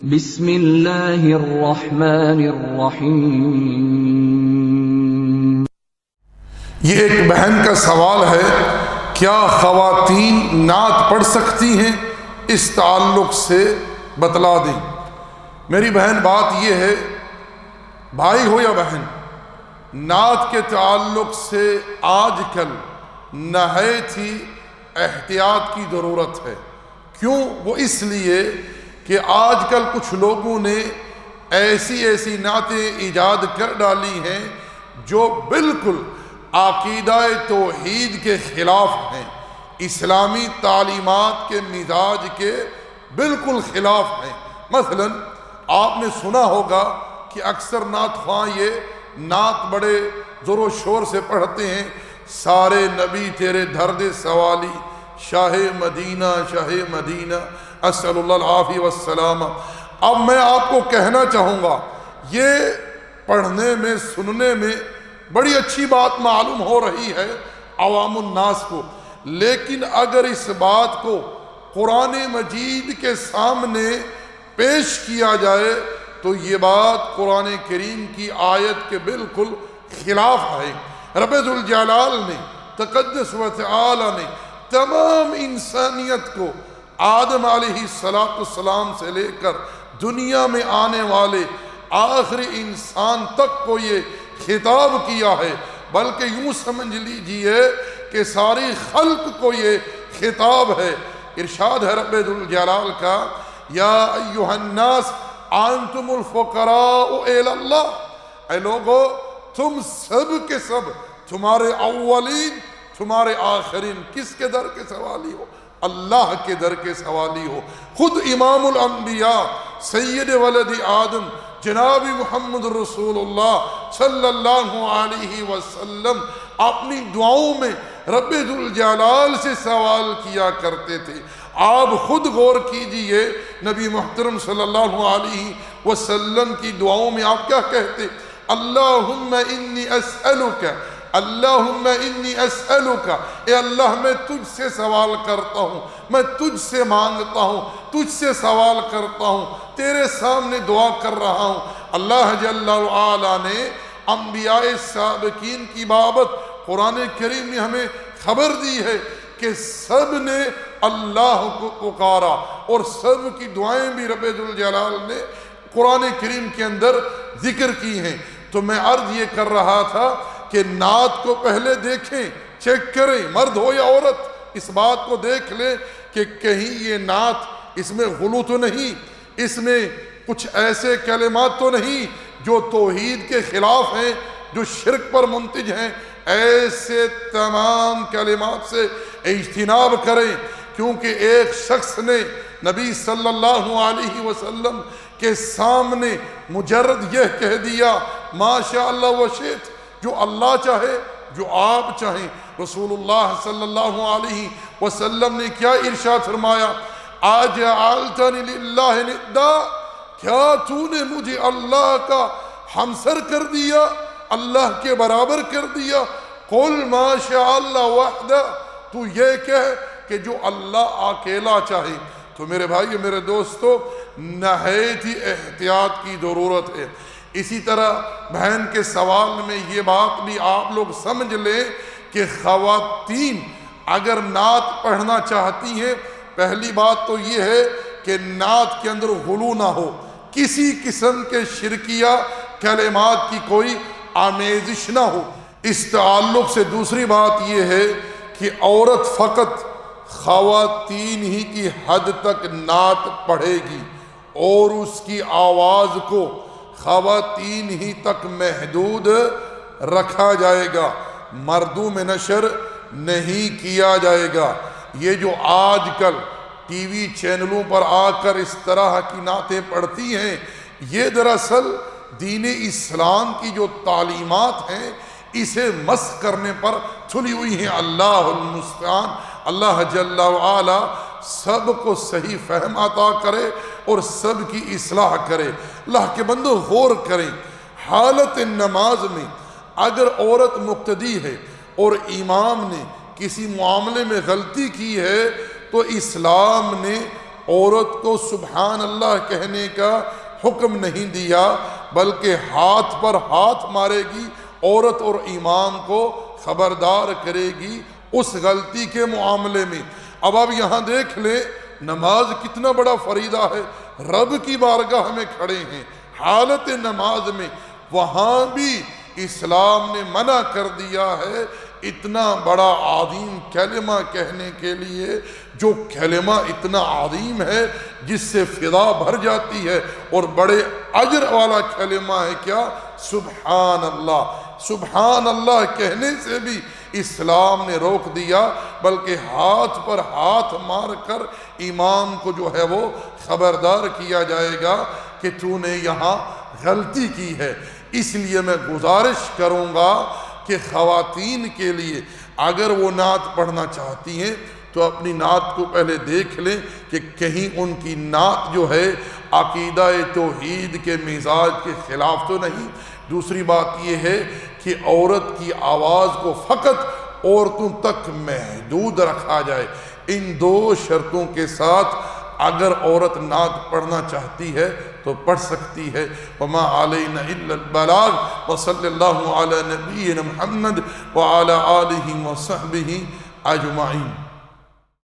بسم اللہ الرحمن الرحیم۔ یہ ایک بہن کا سوال ہے، کیا خواتین نعت پڑھ سکتی ہیں؟ اس تعلق سے بتلا دیں۔ میری بہن بات یہ ہے، بھائی ہو یا بہن، نعت کے تعلق سے آج کل نہایت ہی احتیاط کی ضرورت ہے۔ کیوں؟ وہ اس لیے کہ آج کل کچھ لوگوں نے ایسی نعتیں ایجاد کر ڈالی ہیں جو بالکل عقیدہ توحید کے خلاف ہیں، اسلامی تعلیمات کے مزاج کے بالکل خلاف ہیں۔ مثلا آپ نے سنا ہوگا کہ اکثر نعت خواں یہ نعت بڑے زور و شور سے پڑھتے ہیں، سارے نبی تیرے درد سوالی، شاہ مدینہ شاہ مدینہ، اسأل اللہ العافیہ والسلام۔ اب میں آپ کو کہنا چاہوں گا، یہ پڑھنے میں سننے میں بڑی اچھی بات معلوم ہو رہی ہے عوام الناس کو، لیکن اگر اس بات کو قرآن مجید کے سامنے پیش کیا جائے تو یہ بات قرآن کریم کی آیت کے بالکل خلاف ہے۔ رب ذوالجلال نے تقدس و تعالی نے تمام انسانیت کو آدم علیہ السلام سے لے کر دنیا میں آنے والے آخری انسان تک کو یہ خطاب کیا ہے، بلکہ یوں سمجھ لیجئے کہ ساری خلق کو یہ خطاب ہے۔ ارشاد ہے رب ذوالجلال کا، یا ایھا الناس انتم الفقراء الی اللہ، اے لوگو تم سب کے سب، تمہارے اولین تمہارے آخرین کس کے در کے سوالی ہو؟ اللہ کے در کے سوالی ہو۔ خود امام الانبیاء سید ولد آدم جناب محمد رسول اللہ صلی اللہ علیہ وسلم اپنی دعاؤں میں رب ذوالجلال سے سوال کیا کرتے تھے۔ آپ خود غور کیجئے، نبی محترم صلی اللہ علیہ وسلم کی دعاؤں میں آپ کیا کہتے؟ اللہم انی اسألک، اللہم انی اسألک، اے اللہ میں تجھ سے سوال کرتا ہوں، میں تجھ سے مانگتا ہوں، تجھ سے سوال کرتا ہوں، تیرے سامنے دعا کر رہا ہوں۔ اللہ جل وعلا نے انبیاء سابقین کی بابت قرآن کریم میں ہمیں خبر دی ہے کہ سب نے اللہ کو پکارا، اور سب کی دعائیں بھی رب ذوالجلال نے قرآن کریم کے اندر ذکر کی ہیں۔ تو میں عرض یہ کر رہا تھا کہ نعت کو پہلے دیکھیں، چیک کریں، مرد ہو یا عورت، اس بات کو دیکھ لیں کہ کہیں یہ نعت اس میں غلو تو نہیں، اس میں کچھ ایسے کلمات تو نہیں جو توحید کے خلاف ہیں، جو شرک پر منتج ہیں۔ ایسے تمام کلمات سے اجتناب کریں، کیونکہ ایک شخص نے نبی صلی اللہ علیہ وسلم کے سامنے مجرد یہ کہہ دیا، ماشاء اللہ و شئت، جو اللہ چاہے، جو آپ چاہیں۔ رسول اللہ صلی اللہ علیہ وسلم نے کیا ارشاد فرمایا؟ اجعلتنی للہ ندا، کیا تو نے مجھے اللہ کا ہمسر کر دیا، اللہ کے برابر کر دیا؟ قل ما شاء اللہ وحدہ، تو یہ کہہ کہ جو اللہ اکیلا چاہے۔ تو میرے بھائی میرے دوستو، نہایت ہی احتیاط کی ضرورت ہے۔ اسی طرح بہن کے سوال میں یہ بات بھی آپ لوگ سمجھ لیں کہ خواتین اگر نعت پڑھنا چاہتی ہیں، پہلی بات تو یہ ہے کہ نعت کے اندر غلو نہ ہو، کسی قسم کے شرکیہ کلمات کی کوئی آمیزش نہ ہو۔ اس تعلق سے دوسری بات یہ ہے کہ عورت فقط خواتین ہی کی حد تک نعت پڑھے گی، اور اس کی آواز کو خواتین ہی تک محدود رکھا جائے گا، مردوں میں نشر نہیں کیا جائے گا۔ یہ جو آج کل ٹی وی چینلوں پر آ کر اس طرح کی نعتیں پڑھتی ہیں، یہ دراصل دین اسلام کی جو تعلیمات ہیں اسے مسخ کرنے پر تھلی ہوئی ہیں۔ اللہ المستعان۔ اللہ جل وعلا سب کو صحیح فہم عطا کرے اور سب کی اصلاح کرے۔ اللہ کے بندو غور کریں، حالت نماز میں اگر عورت مقتدی ہے اور امام نے کسی معاملے میں غلطی کی ہے تو اسلام نے عورت کو سبحان اللہ کہنے کا حکم نہیں دیا، بلکہ ہاتھ پر ہاتھ مارے گی عورت اور امام کو خبردار کرے گی اس غلطی کے معاملے میں۔ اب آپ یہاں دیکھ لیں نماز کتنا بڑا فریضہ ہے، رب کی بارگاہ میں کھڑے ہیں حالت نماز میں، وہاں بھی اسلام نے منع کر دیا ہے اتنا بڑا عظیم کلمہ کہنے کے لیے، جو کلمہ اتنا عظیم ہے جس سے فضا بھر جاتی ہے اور بڑے اجر والا کلمہ ہے کیا؟ سبحان اللہ۔ سبحان اللہ کہنے سے بھی اسلام نے روک دیا، بلکہ ہاتھ پر ہاتھ مار کر امام کو جو ہے وہ خبردار کیا جائے گا کہ تو نے یہاں غلطی کی ہے۔ اس لیے میں گزارش کروں گا کہ خواتین کے لیے اگر وہ نعت پڑھنا چاہتی ہیں تو اپنی نعت کو پہلے دیکھ لیں کہ کہیں ان کی نعت جو ہے عقیدہ توحید کے مزاج کے خلاف تو نہیں۔ دوسری بات یہ ہے کہ عورت کی آواز کو فقط عورتوں تک محدود رکھا جائے۔ ان دو شرطوں کے ساتھ اگر عورت نعت پڑھنا چاہتی ہے تو پڑھ سکتی ہے۔ وما علینا الا البلاغ وصلی اللہ علی نبینا محمد وعلی آلہ وصحبہ اجمعین۔